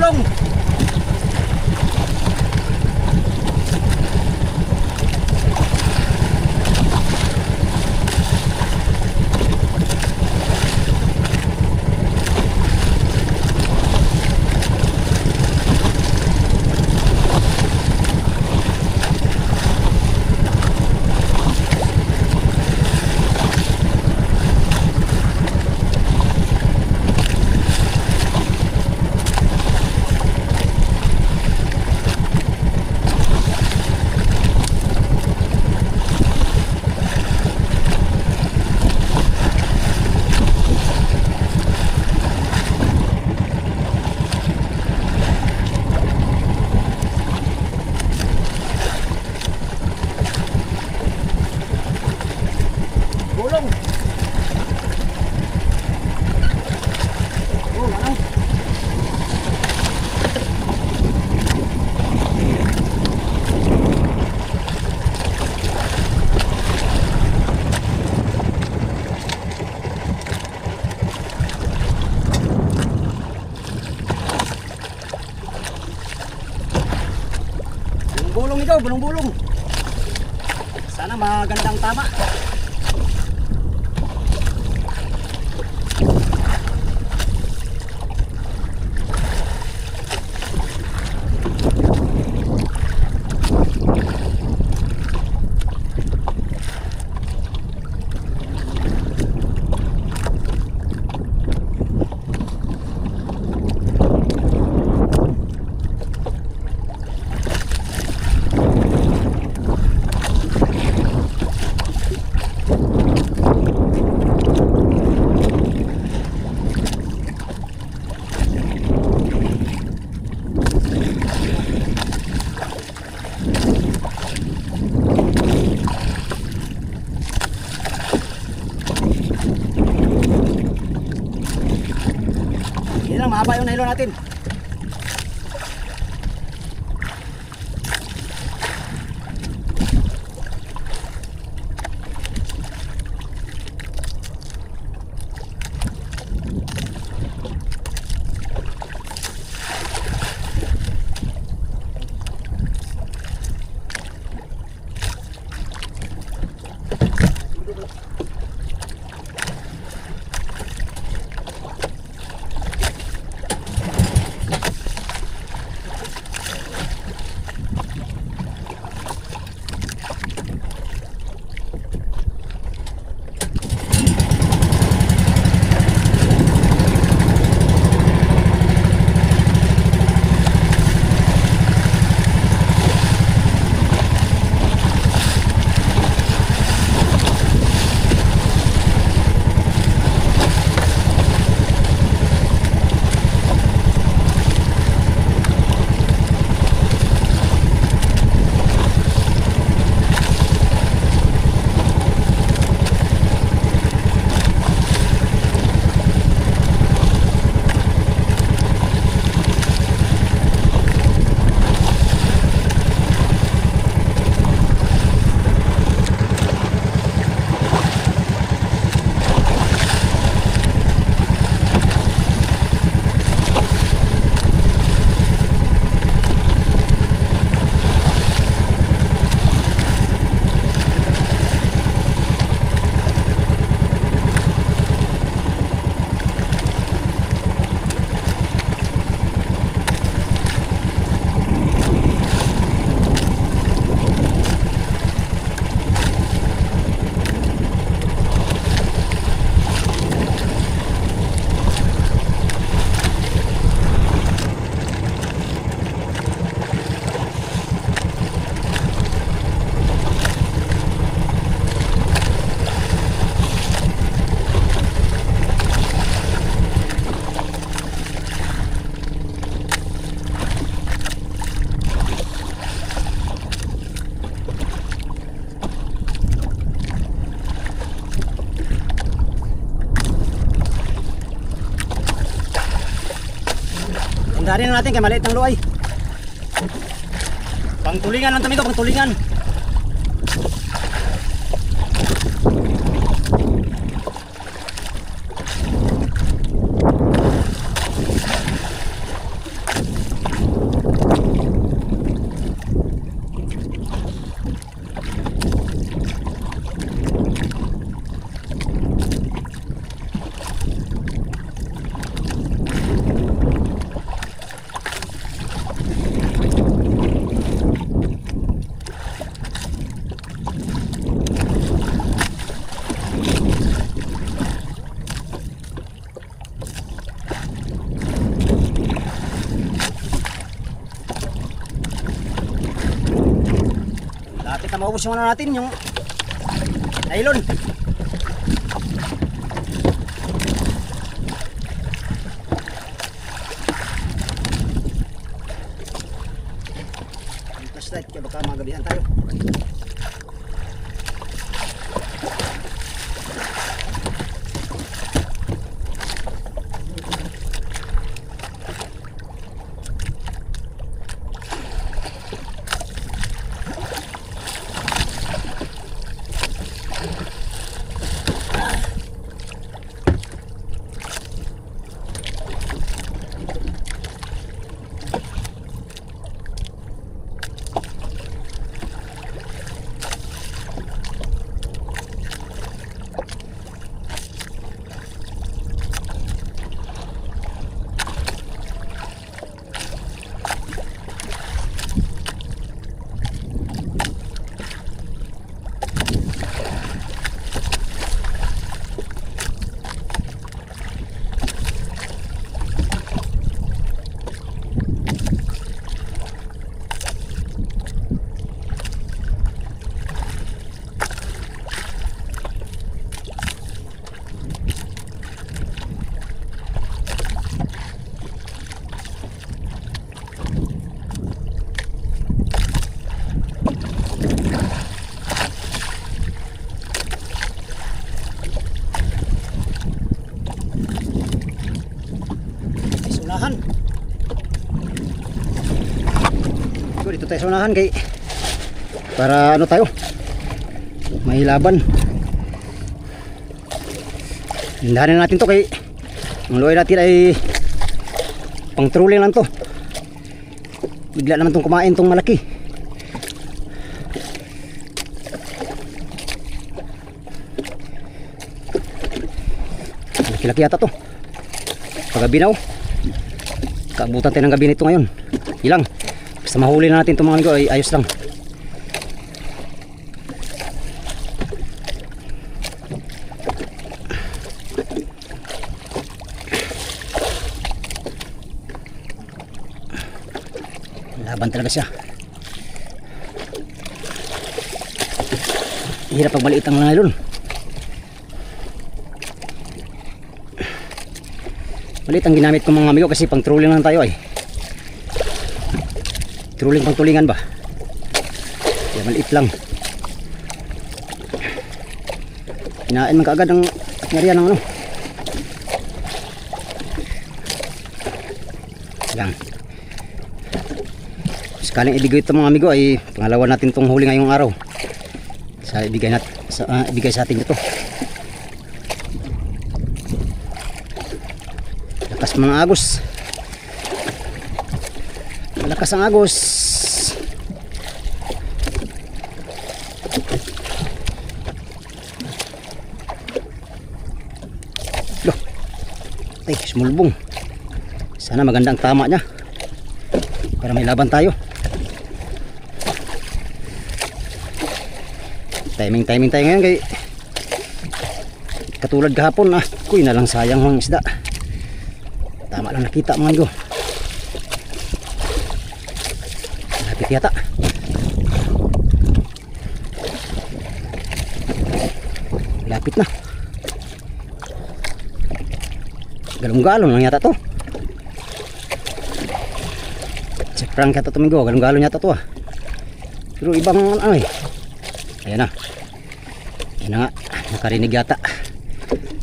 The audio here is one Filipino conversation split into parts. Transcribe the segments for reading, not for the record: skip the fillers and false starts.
bulong. Bulong. Oh, ano? Bulong ito, bulong-bulong. Sana magandang tama. Yan lang, mahaba yung nylon natin. Dari na natin kay maliit ng luay. Pangtulingan lang ito, pangtulingan. Sana maubos yung ano natin, yung nylon. Yung flashlight, kaya baka magabihan tayo. Unahan. So, dito tayo sa unahan kay para ano tayo may laban. Hindahanin natin to kay ang luay natin ay pang trolling lang to. Bigla naman tong kumain tong malaki. Laki-laki yata to. Pagabi na oh. Kaabutan tayo ng gabi nito ngayon. Ilang. Basta mahuli na natin itong mga amigo ay ayos lang. Laban talaga siya. Hirap pag maliit ang nylon. Maliit ang ginamit ko mga amigo kasi pang trolling lang tayo ay. Trolling pang tulingan ba? Kaya maliit lang. Kinain man kaagad ang nyarihan ng ano. Lang. Sakaling ibigay ito mga amigo ay pangalawa natin tong huli ngayong araw. Ibigay sa atin ito. Lakas mga agos. Malakas ang agos. Loh. Ay, smulbong. Sana maganda ang tama niya. Para may laban tayo. Timing tayo ngayon kay katulad kahapon kuy na lang sayang ang isda. Tama lang nakita mga amigo. Lapit yata. Lapit na. Galong-galong lang yata to. Check prank yata to amigo. Galong-galong yata to Pero ibang ano Ayan na. Ayan na nga. Nakarinig yata.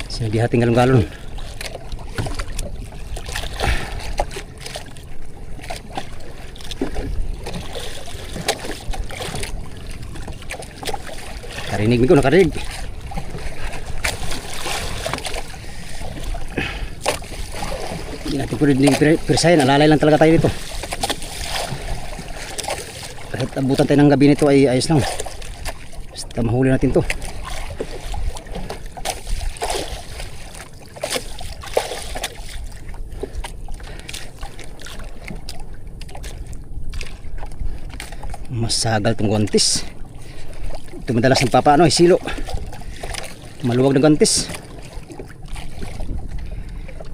Sinabi hating galong-galong. Nakarinig ko, nakarinig. Hindi natin pwede persahin. Alalay lang talaga tayo dito. Kahit abutan tayo ng gabi nito ay ayos lang. Basta mahuli natin to. Masagal tong gontis. Ito madalas ng papa silo. Maluwag na gontis.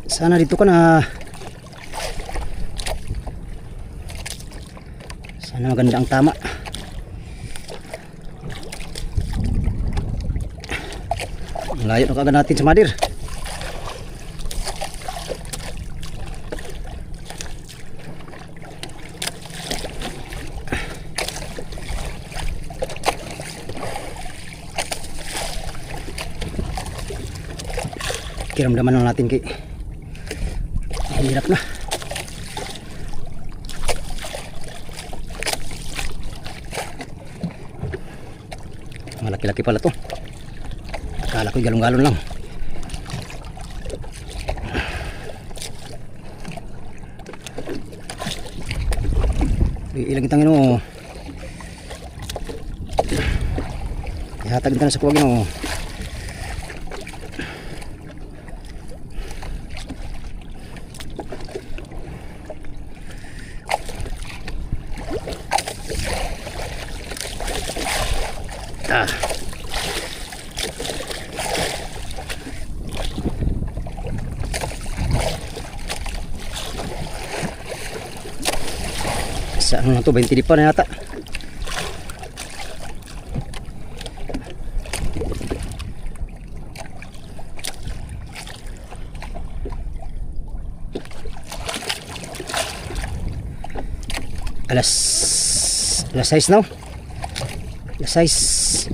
Sana dito ka na. Sana maganda ang tama. Layo na kagad natin sa Madir. Kiramdaman lang natin kay hirap na. Malaki-laki pala to. Akala ko galong-galon lang. Ilang itang ino. Ihatag na sa kuwag ino. Ah. Saan na to? 20 di pa na yata. Alas 6 now. Alas 6.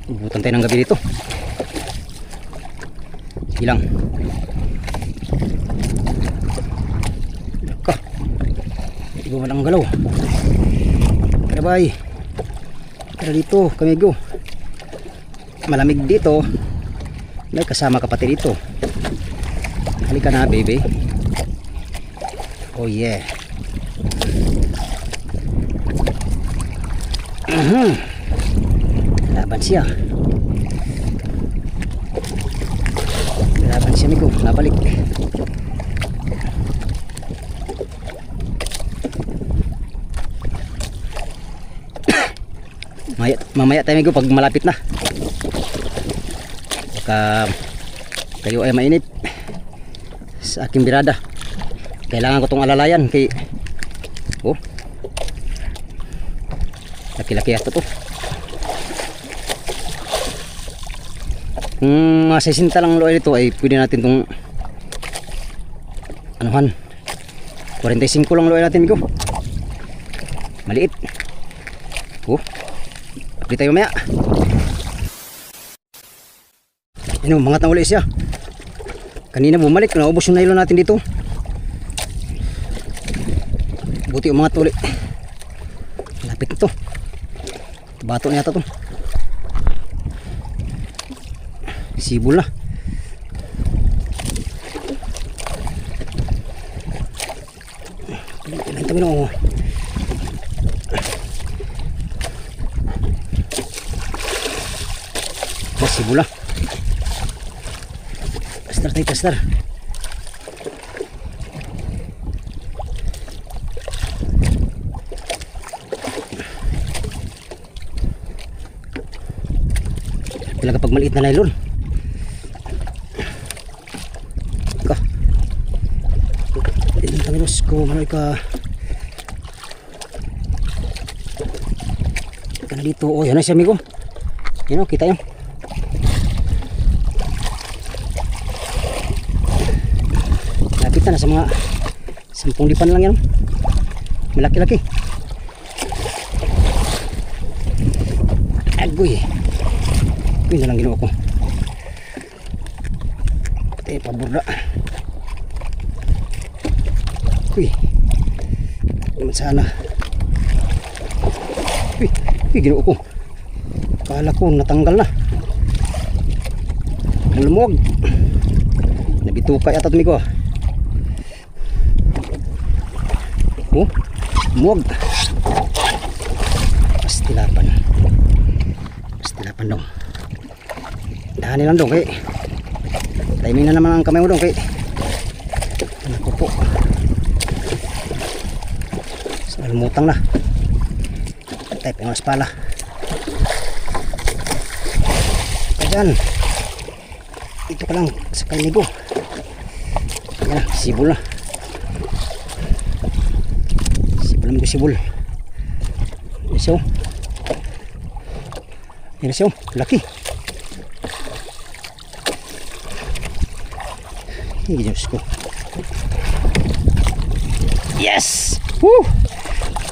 Bubutan tayo ng gabi dito. Ilang. Ka. Hindi ba man ang galaw. Tara bay. Tara dito, kamigo. Malamig dito. May kasama kapatid dito. Halika na, baby. Oh yeah. Laban siya. Laban siya, amigo. Nabalik. Mamaya tayo, amigo, pag malapit na. Baka kayo ay mainip sa aking birada. Kailangan ko itong alalayan kay oh, laki-laki ito to. Kung masisinta lang loy nito ay pwede natin itong anuhan 45 lang loy natin, amigo. Maliit. Oh, update tayo maya. Ano, mga tang uli siya. Kanina bumalik, naubos yung nylon natin dito. Buti yung mga tuli. Lapit ito. Bato na yata ito. Sibol na. Ilan tabi na. Sibol na. Pastar tayo, pastar. Pila kapag maliit na nylon. Ka. Ilang tanginos ko manoy ka. Ika na dito. Oh, yan na siya, amigo. Yan o, kita yun. Lapit na sa mga 10 lipan lang yan. Malaki-laki. Agoy. Yun na lang ginawa ko. Pati paburda. Uy. Naman sana. Uy. Uy, ginawa ko. Kala ko natanggal na. Ang lumuwag. Nabitukay ata tumigo. Oh. Lumuwag. Pastilapan. Pastilapan dong. Dahanin lang dong kay timing na naman ang kamay mo dong kay naku po salmutang na type yung aspala dyan ito ka lang sa kailigo yan na sibol na sibol naman ko sibol so Yan na siya, oh. Laki. Ay, Diyos ko. Yes! Woo!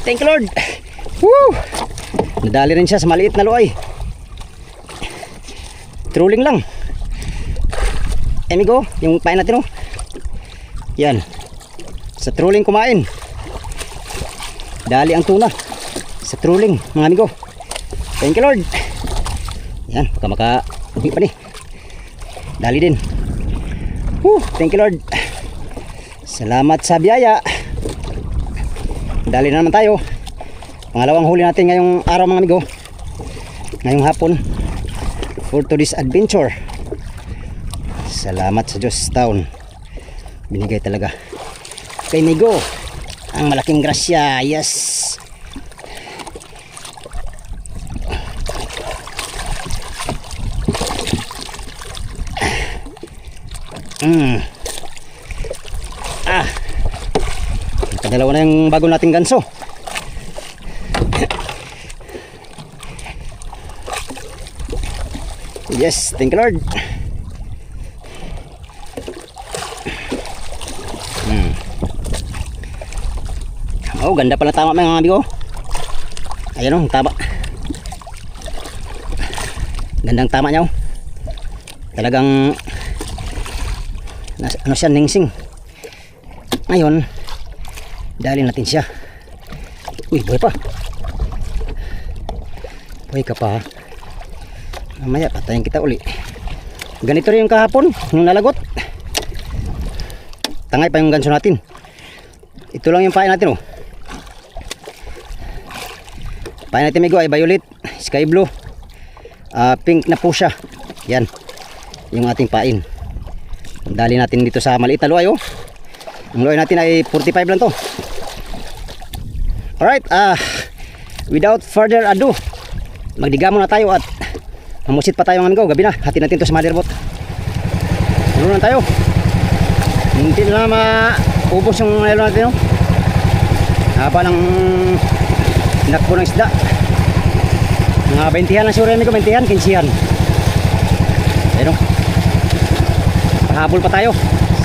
Thank you, Lord. Woo! Nadali rin siya sa maliit na luay. Trolling lang. Amigo, yung pain natin, oh. Yan. Sa trolling kumain. Dali ang tuna. Sa trolling, mga amigo. Thank you, Lord. Yan, baka maka-uwi pa ni. Dali din. Woo! Thank you, Lord. Salamat sa biyaya. Dali na naman tayo. Pangalawang huli natin ngayong araw, mga amigo. Ngayong hapon. For today's adventure. Salamat sa Diyos taon. Binigay talaga kay amigo ang malaking grasya. Yes. Kadalawa na yung bago nating ganso. Yes, thank you, Lord. Oh, ganda pala tama mga amigo. Ayan, oh, tama. Gandang tama niya, oh. Talagang ano siya, ningsing. Ngayon, dali natin siya. Uy, buhay pa. Buhay ka pa. Mamaya patayin kita uli. Ganito rin yung kahapon, yung nalagot. Tangay pa yung ganso natin. Ito lang yung pain natin, oh. Pain natin, amigo, ay violet, sky blue, pink na po siya. Yan yung ating pain. Dali natin dito sa maliit na luay, oh. Ang luay natin ay 45 lang to. Alright, without further ado, magdigamo na tayo at mamusit pa tayo, amigo. Gabi na, hati natin to sa motherboard. Tulungan tayo. Hindi na maubos yung nilo natin, oh. Haba ng nakbo ng isda. Mga 20han lang siguro, amigo. 20han, 15han. Ayun, oh. Pahabol pa tayo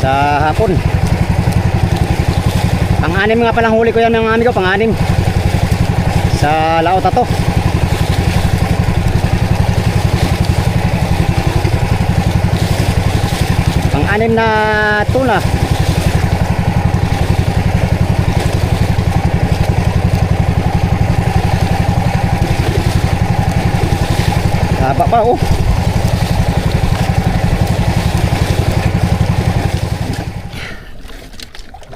sa hapon. Pang-anim nga palang huli ko yan, mga amigo. Pang-anim sa laot ato. Pang-anim na tuna. Haba pa, oh.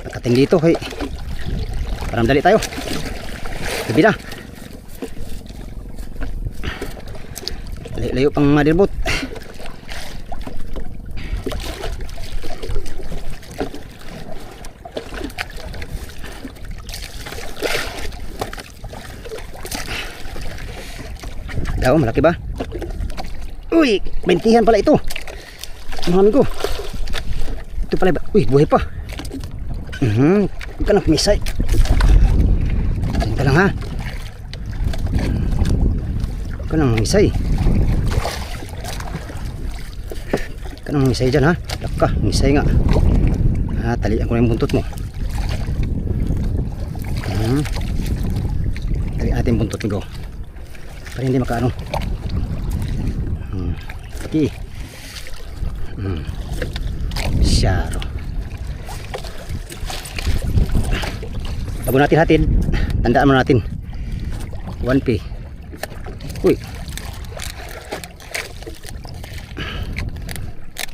Pagkating dito, hey. Parang dali tayo. Gabi na. Layo pang motherboard. Daw, malaki ba? Uy, 20han pala ito. Mga amigo. Ito pala ba? Uy, buhay pa. Huwag ka nang pumisay. Ito lang, ha. Huwag ka nang pumisay. Huwag ka nang pumisay dyan, ha. Lap ka, pumisay nga. Talian ko na yung buntot mo. Talian natin yung buntot, amigo. Para hindi makaano. Okay. Syaro. Bago natin hatid, tandaan mo natin 1P. Uy,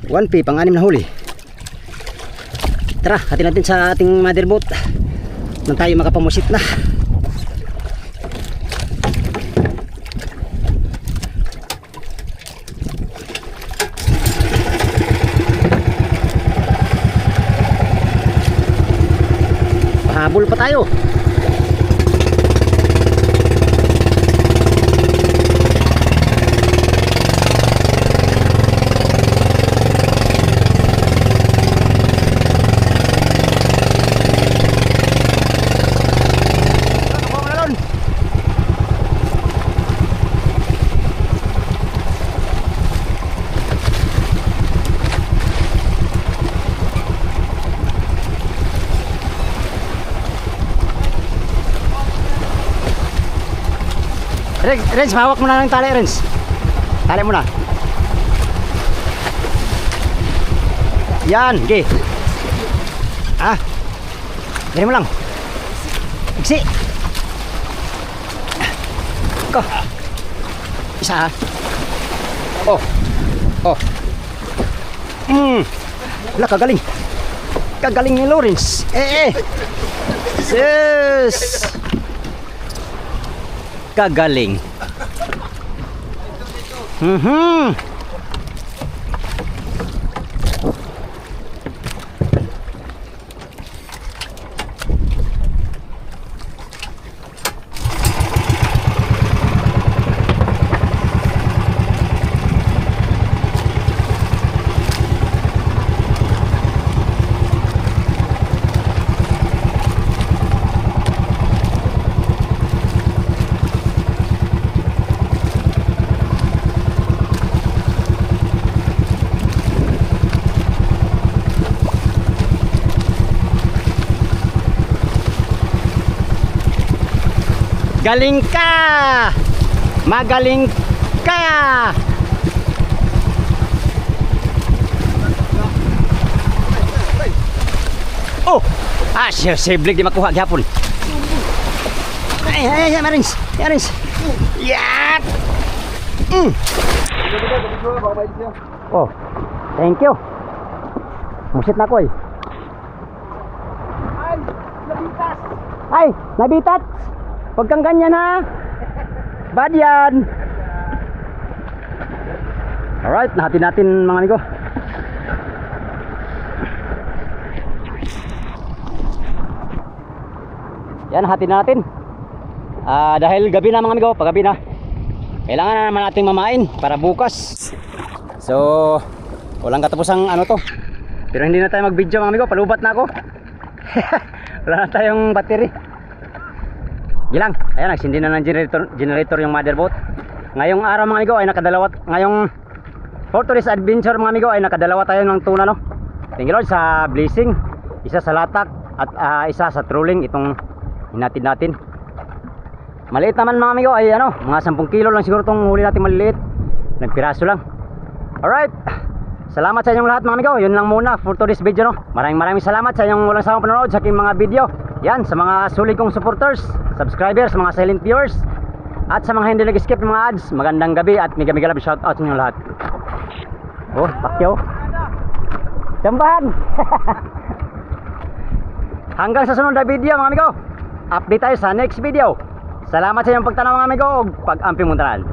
1P pang 6 na huli. Tara, hatid natin sa ating motherboard nang tayo makapamusit na. Habol pa tayo. Renz, mahawak mo na ng tali, Renz. Tali mo na. Yan, okay. Ah. Dali mo lang. Iksi. Go. Isa ha. Oh. Oh. Wala, kagaling. Kagaling ni Lawrence. Sis. Kagaling. Galing ka! Magaling ka! Oh! Ah, siya siblig di makuha gihapon. Ay, Marins! Marins! Yat! Oh, thank you. Musit na ko eh. Ay, nabitat! Huwag kang ganyan ha. Bad yan. Alright, nahati natin mga amigo. Yan, hati na natin. Dahil gabi na mga amigo, pag gabi na, kailangan na naman nating mamain para bukas. So, walang katapusang ano to. Pero hindi na tayo mag video mga amigo, palubat na ako. Wala na tayong battery. Gilang, ayan, nagsindi na ng generator yung motherboard. Ngayong araw mga amigo ay nakadalawa. Ngayong for today's adventure mga amigo ay nakadalawa tayo ng tuna, no? Thank you Lord sa blessing. Isa sa latak at isa sa trolling. Itong hinatid natin. Maliit naman mga amigo ay ano, mga 10 kilo lang siguro itong huli natin maliliit. Nagpiraso lang. Alright, salamat sa inyong lahat mga amigo. Yun lang muna for today's video, no? Maraming salamat sa inyong walang sawang panonood sa aking mga video. Yan, sa mga sulit kong supporters, subscribers, mga silent viewers, at sa mga hindi nag-skip ng mga ads, magandang gabi at mega love shoutout sa inyong lahat. Oh, pakyaw. Jambahan! Hanggang sa sunod na video mga amigo. Update tayo sa next video. Salamat sa inyong pagtanaw mga amigo. Pag-ampi mo tanan.